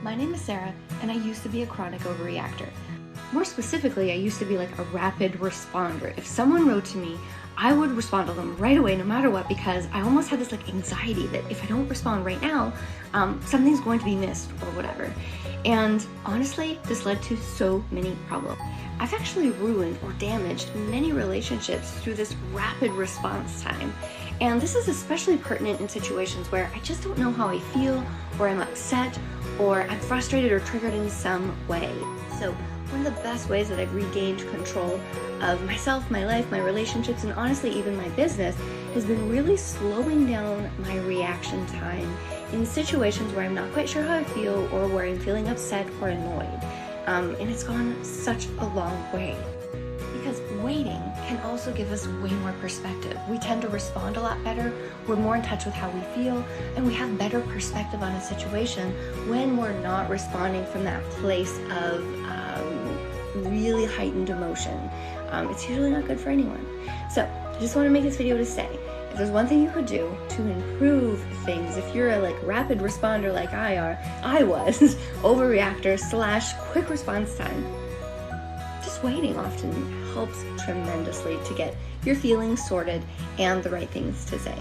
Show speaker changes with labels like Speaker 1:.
Speaker 1: My name is Sarah, and I used to be a chronic overreactor. More specifically, I used to be like a rapid responder. If someone wrote to me, I would respond to them right away, no matter what, because I almost had this like anxiety that if I don't respond right now, something's going to be missed or whatever. And honestly, this led to so many problems. I've actually ruined or damaged many relationships through this rapid response time. And this is especially pertinent in situations where I just don't know how I feel, or I'm upset, or I'm frustrated or triggered in some way. So one of the best ways that I've regained control of myself, my life, my relationships, and honestly even my business has been really slowing down my reaction time in situations where I'm not quite sure how I feel or where I'm feeling upset or annoyed. And it's gone such a long way. Because waiting can also give us way more perspective. We tend to respond a lot better, we're more in touch with how we feel, and we have better perspective on a situation when we're not responding from that place of really heightened emotion. It's usually not good for anyone. So I just want to make this video to say, if there's one thing you could do to improve things, if you're a like rapid responder like I was, overreactor / quick response time, just waiting often helps tremendously to get your feelings sorted and the right things to say.